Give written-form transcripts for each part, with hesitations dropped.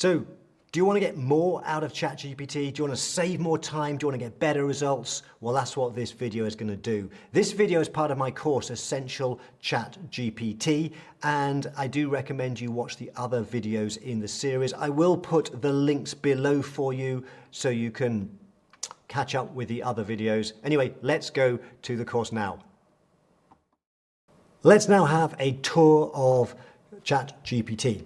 So, do you want to get more out of ChatGPT? Do you want to save more time? Do you want to get better results? Well, that's what this video is going to do. This video is part of my course, Essential ChatGPT, and I do recommend you watch the other videos in the series. I will put the links below for you so you can catch up with the other videos. Anyway, let's go to the course now. Let's now have a tour of ChatGPT.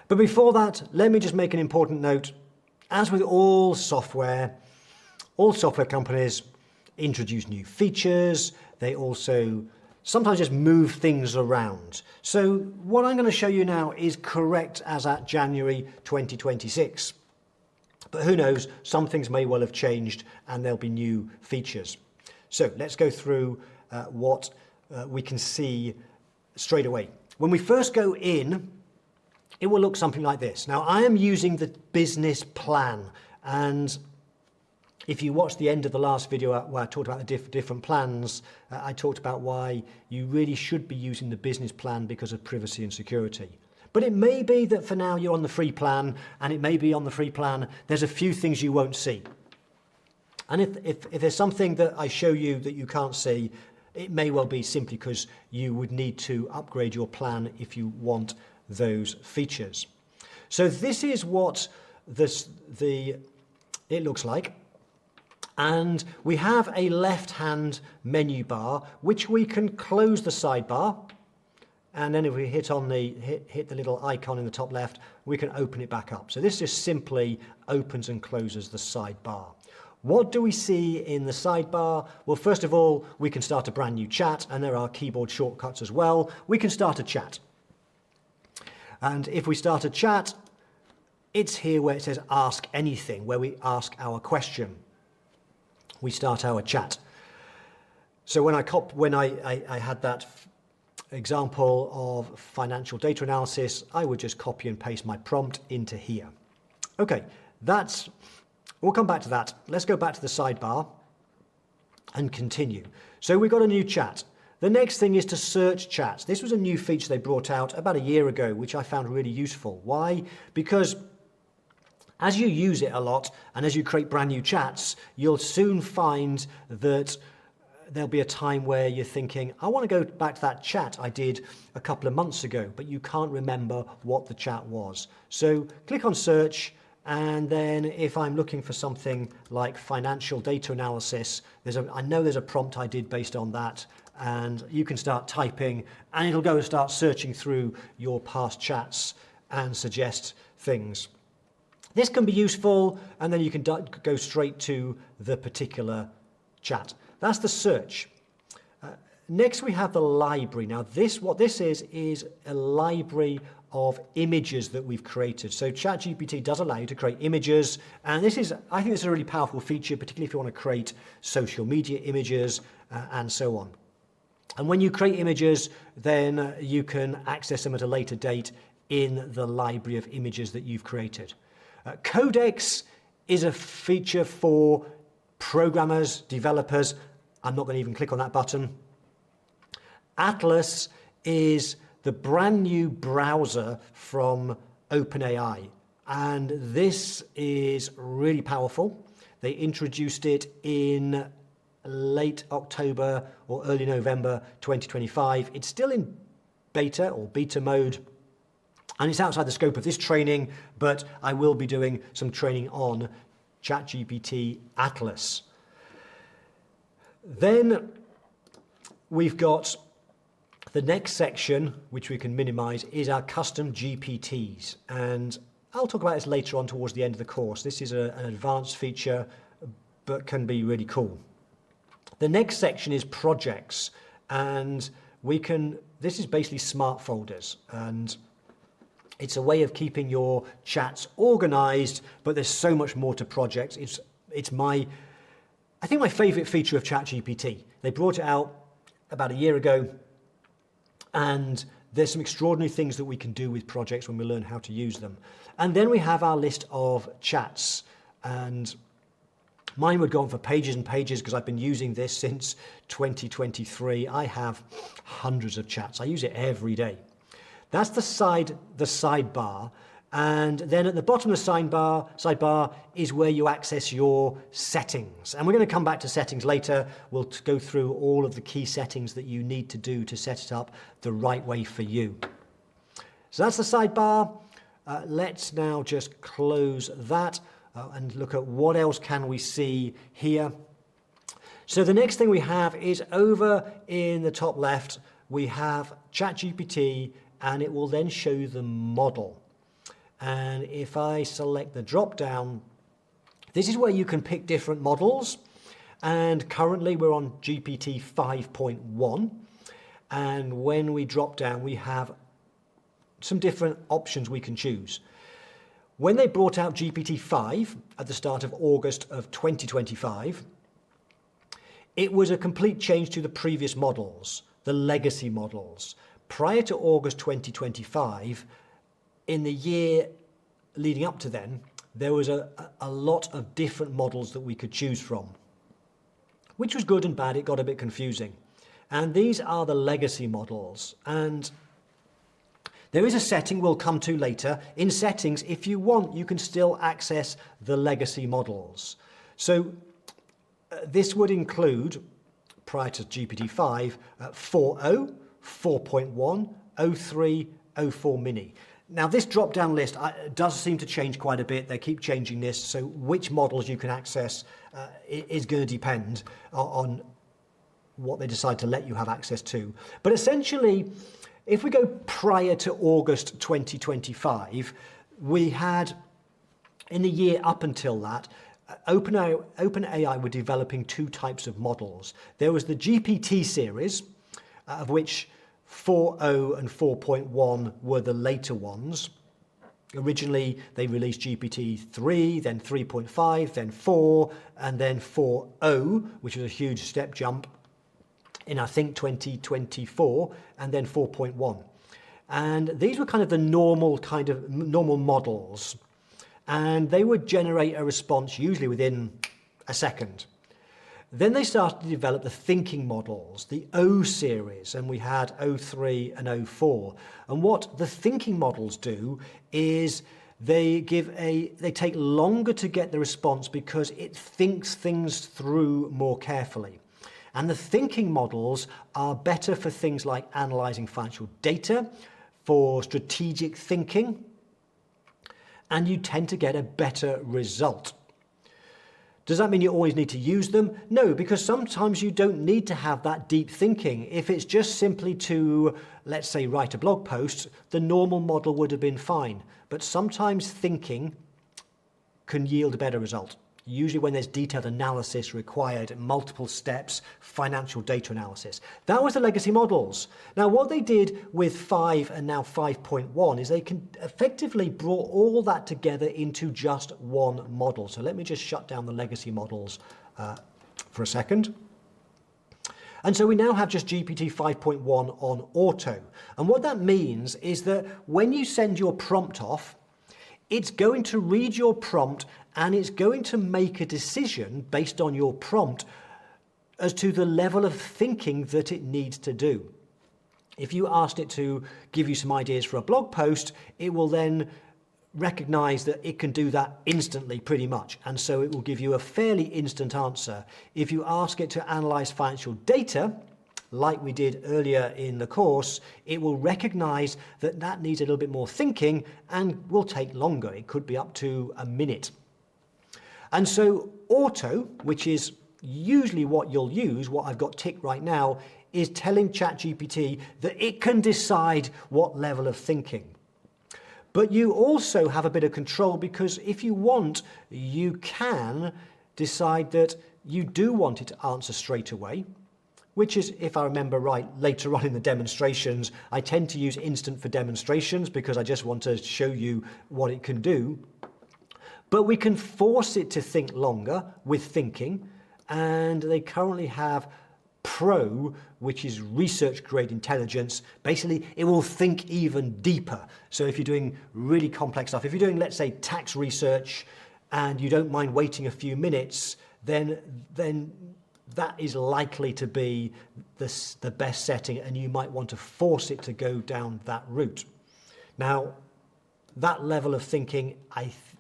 But before that, let me just make an important note. As with all software companies introduce new features. They also sometimes just move things around. So what I'm going to show you now is correct as at January 2026. But who knows, some things may well have changed and there'll be new features. So let's go through what we can see straight away. When we first go in, it will look something like this. Now, I am using the business plan, and if you watch the end of the last video where I talked about the different plans, I talked about why you really should be using the business plan because of privacy and security. But it may be that for now you're on the free plan, and it may be on the free plan there's a few things you won't see. And if there's something that I show you that you can't see, it may well be simply because you would need to upgrade your plan if you want those features. So this is what it looks like. And we have a left-hand menu bar, which we can close the sidebar. And then if we hit the little icon in the top left, we can open it back up. So this just simply opens and closes the sidebar. What do we see in the sidebar? Well, first of all, we can start a brand new chat, and there are keyboard shortcuts as well. We can start a chat. And if we start a chat, it's here where it says ask anything, where we ask our question. We start our chat. So when I had that example of financial data analysis, I would just copy and paste my prompt into here. Okay, we'll come back to that. Let's go back to the sidebar and continue. So we've got a new chat. The next thing is to search chats. This was a new feature they brought out about a year ago, which I found really useful. Why? Because as you use it a lot and as you create brand new chats, you'll soon find that there'll be a time where you're thinking, I want to go back to that chat I did a couple of months ago, but you can't remember what the chat was. So click on search, and then if I'm looking for something like financial data analysis, I know there's a prompt I did based on that, and you can start typing and it'll go and start searching through your past chats and suggest things. This can be useful, and then you can go straight to the particular chat. That's the search. Next we have the library. Now what this is a library of images that we've created. So ChatGPT does allow you to create images, and I think this is a really powerful feature, particularly if you want to create social media images and so on. And when you create images, then you can access them at a later date in the library of images that you've created. Codex is a feature for programmers, developers. I'm not going to even click on that button. Atlas is the brand new browser from OpenAI, and this is really powerful. They introduced it in late October or early November 2025. It's still in beta mode, and it's outside the scope of this training, but I will be doing some training on ChatGPT Atlas. Then we've got the next section, which we can minimize, is our custom GPTs. And I'll talk about this later on towards the end of the course. This is an advanced feature, but can be really cool. The next section is projects, and this is basically smart folders, and it's a way of keeping your chats organized, but there's so much more to projects. I think my favorite feature of ChatGPT. They brought it out about a year ago, and there's some extraordinary things that we can do with projects when we learn how to use them. And then we have our list of chats, and mine would go on for pages and pages because I've been using this since 2023. I have hundreds of chats. I use it every day. That's the sidebar, And then at the bottom of the sidebar is where you access your settings. And we're going to come back to settings later. We'll go through all of the key settings that you need to do to set it up the right way for you. So that's the sidebar. Let's now just close that and look at what else can we see here. So the next thing we have is over in the top left, we have ChatGPT, and it will then show you the model. And if I select the drop down, this is where you can pick different models. And currently we're on GPT 5.1. And when we drop down, we have some different options we can choose. When they brought out GPT-5 at the start of August of 2025, it was a complete change to the previous models, the legacy models. Prior to August 2025, in the year leading up to then, there was a lot of different models that we could choose from, which was good and bad. It got a bit confusing. And these are the legacy models. And there is a setting we'll come to later. In settings, if you want, you can still access the legacy models. So this would include, prior to GPT-5, 4.0, 4.1, 03, 04 mini. Now this drop-down list does seem to change quite a bit. They keep changing this, so which models you can access is going to depend on what they decide to let you have access to. But essentially, if we go prior to August 2025, we had, in the year up until that, OpenAI were developing two types of models. There was the GPT series, of which 4.0 and 4.1 were the later ones. Originally, they released GPT-3, then 3.5, then 4, and then 4.0, which was a huge step jump in, I think, 2024, and then 4.1. And these were kind of the normal models. And they would generate a response usually within a second. Then they started to develop the thinking models, the O series, and we had 03 and 04. And what the thinking models do is they take longer to get the response because it thinks things through more carefully. And the thinking models are better for things like analyzing financial data, for strategic thinking, and you tend to get a better result. Does that mean you always need to use them? No, because sometimes you don't need to have that deep thinking. If it's just simply to, let's say, write a blog post, the normal model would have been fine. But sometimes thinking can yield a better result. Usually when there's detailed analysis required, multiple steps, financial data analysis. That was the legacy models. Now what they did with 5 and now 5.1 is they can effectively brought all that together into just one model. So let me just shut down the legacy models for a second. And so we now have just GPT 5.1 on auto. And what that means is that when you send your prompt off, it's going to read your prompt and it's going to make a decision based on your prompt as to the level of thinking that it needs to do. If you asked it to give you some ideas for a blog post, it will then recognize that it can do that instantly pretty much. And so it will give you a fairly instant answer. If you ask it to analyze financial data, like we did earlier in the course, it will recognize that that needs a little bit more thinking and will take longer. It could be up to a minute. And so auto, which is usually what you'll use, what I've got ticked right now, is telling ChatGPT that it can decide what level of thinking. But you also have a bit of control because if you want, you can decide that you do want it to answer straight away, which is, if I remember right, later on in the demonstrations, I tend to use instant for demonstrations because I just want to show you what it can do. But we can force it to think longer with thinking, and they currently have Pro, which is research grade intelligence. Basically, it will think even deeper. So if you're doing really complex stuff, if you're doing, let's say, tax research, and you don't mind waiting a few minutes, then that is likely to be the best setting, and you might want to force it to go down that route. Now, that level of thinking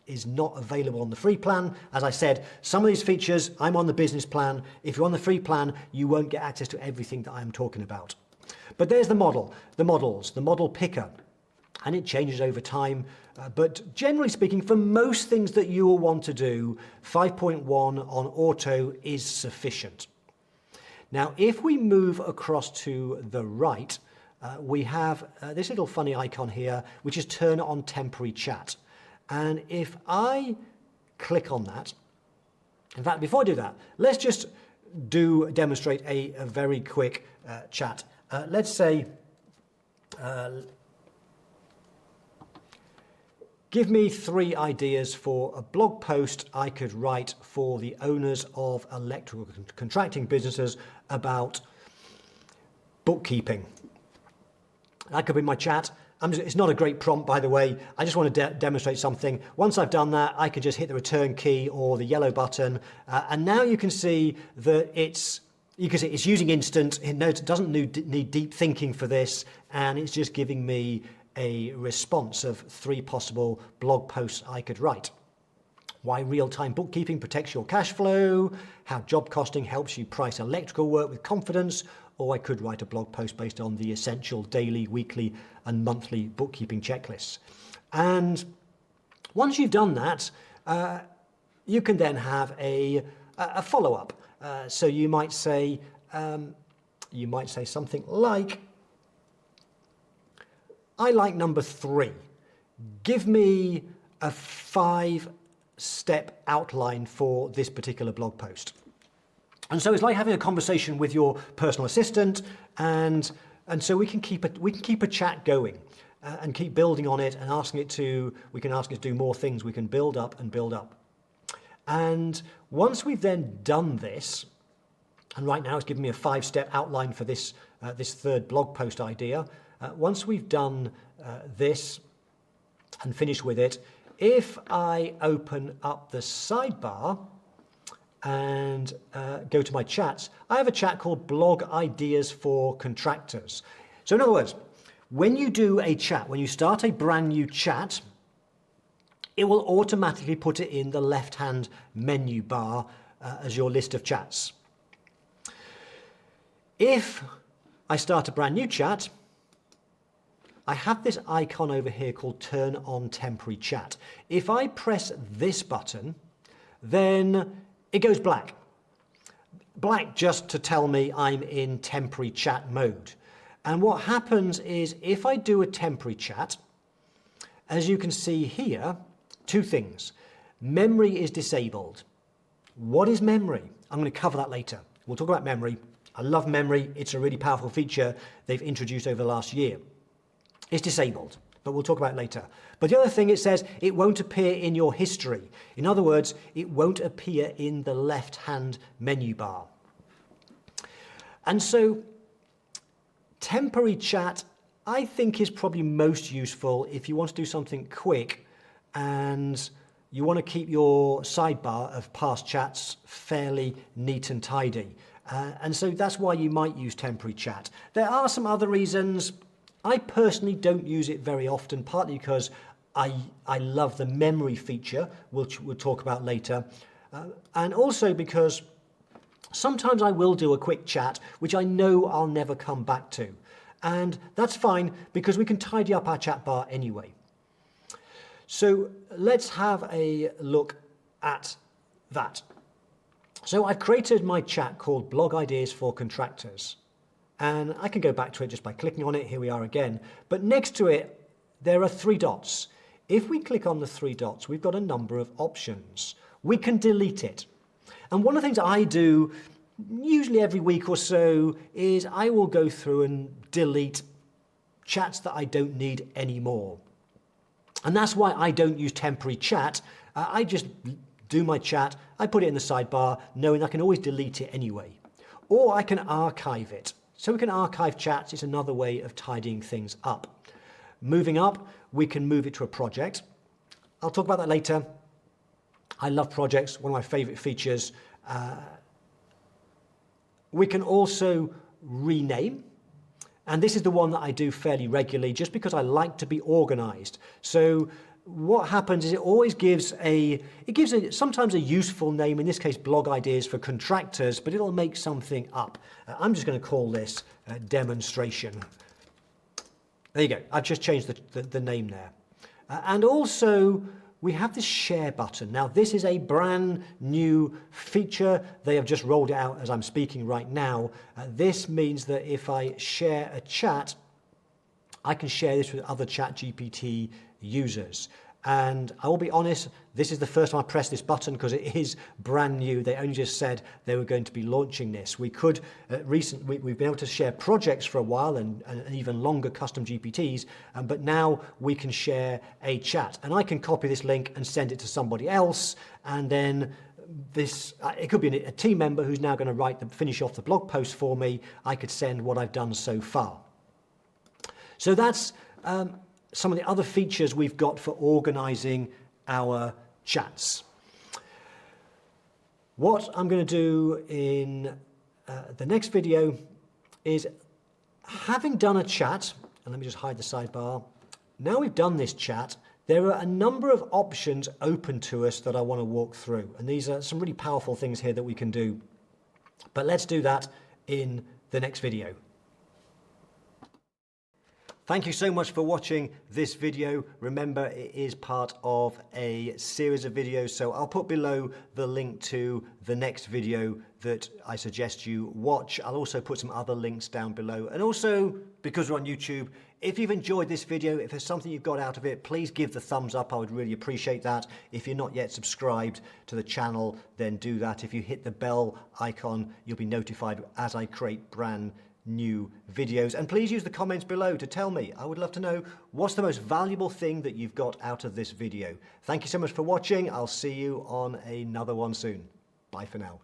is not available on the free plan. As I said, some of these features, I'm on the business plan. If you're on the free plan, you won't get access to everything that I'm talking about. But there's the model, the model picker, and it changes over time. But generally speaking, for most things that you will want to do, 5.1 on auto is sufficient. Now, if we move across to the right, we have this little funny icon here, which is turn on temporary chat. And if I click on that, in fact, before I do that, let's just demonstrate a very quick chat. Let's say, give me 3 ideas for a blog post I could write for the owners of electrical contracting businesses about bookkeeping. That could be my chat. It's not a great prompt, by the way. I just want to demonstrate something. Once I've done that, I can just hit the return key or the yellow button. And now you can see that it's using instant. It doesn't need deep thinking for this. And it's just giving me a response of 3 possible blog posts I could write. Why real-time bookkeeping protects your cash flow, how job costing helps you price electrical work with confidence, or I could write a blog post based on the essential daily, weekly and monthly bookkeeping checklists. And once you've done that, you can then have a follow-up. So you might say something like, I like number 3. Give me a 5-step outline for this particular blog post. And so it's like having a conversation with your personal assistant, and so we can keep a chat going and keep building on it and we can ask it to do more things. We can build up and build up. And once we've then done this, and right now it's giving me a 5-step outline for this 3rd blog post idea. Once we've done this and finished with it, if I open up the sidebar and go to my chats, I have a chat called Blog Ideas for Contractors. So in other words, when you do a chat, when you start a brand new chat, it will automatically put it in the left-hand menu bar as your list of chats. If I start a brand new chat, I have this icon over here called Turn on Temporary Chat. If I press this button, then it goes black. Black just to tell me I'm in temporary chat mode. And what happens is if I do a temporary chat, as you can see here, 2 things. Memory is disabled. What is memory? I'm going to cover that later. We'll talk about memory. I love memory. It's a really powerful feature they've introduced over the last year. It's disabled, but we'll talk about it later. But the other thing, it says it won't appear in your history. In other words, it won't appear in the left-hand menu bar. And so temporary chat, I think, is probably most useful if you want to do something quick and you want to keep your sidebar of past chats fairly neat and tidy. And so that's why you might use temporary chat. There are some other reasons. I personally don't use it very often, partly because I love the memory feature, which we'll talk about later, and also because sometimes I will do a quick chat, which I know I'll never come back to. And that's fine, because we can tidy up our chat bar anyway. So let's have a look at that. So I've created my chat called Blog Ideas for Contractors. And I can go back to it just by clicking on it. Here we are again. But next to it, there are 3 dots. If we click on the 3 dots, we've got a number of options. We can delete it. And one of the things I do, usually every week or so, is I will go through and delete chats that I don't need anymore. And that's why I don't use temporary chat. I just do my chat, I put it in the sidebar, knowing I can always delete it anyway. Or I can archive it. So we can archive chats. It's another way of tidying things up. Moving up, we can move it to a project. I'll talk about that later. I love projects, one of my favorite features. We can also rename. And this is the one that I do fairly regularly just because I like to be organized. So what happens is it always gives sometimes a useful name, in this case blog ideas for contractors, but it'll make something up. I'm just going to call this demonstration. There you go. I've just changed the name there. And also we have this share button. Now this is a brand new feature. They have just rolled it out as I'm speaking right now. This means that if I share a chat, I can share this with other ChatGPT users. And I will be honest, this is the first time I pressed this button because it is brand new. They only just said they were going to be launching this. We could, we've been able to share projects for a while and even longer custom GPTs, but now we can share a chat. And I can copy this link and send it to somebody else, and then it could be a team member who's now going to finish off the blog post for me. I could send what I've done so far. So that's some of the other features we've got for organizing our chats. What I'm going to do in the next video is, having done a chat, and let me just hide the sidebar. Now we've done this chat, there are a number of options open to us that I want to walk through. And these are some really powerful things here that we can do. But let's do that in the next video. Thank you so much for watching this video. Remember, it is part of a series of videos, so I'll put below the link to the next video that I suggest you watch. I'll also put some other links down below. And also, because we're on YouTube, if you've enjoyed this video, if there's something you've got out of it, please give the thumbs up. I would really appreciate that. If you're not yet subscribed to the channel, then do that. If you hit the bell icon, you'll be notified as I create brand new videos. And please use the comments below to tell me. I would love to know what's the most valuable thing that you've got out of this video. Thank you so much for watching. I'll see you on another one soon. Bye for now.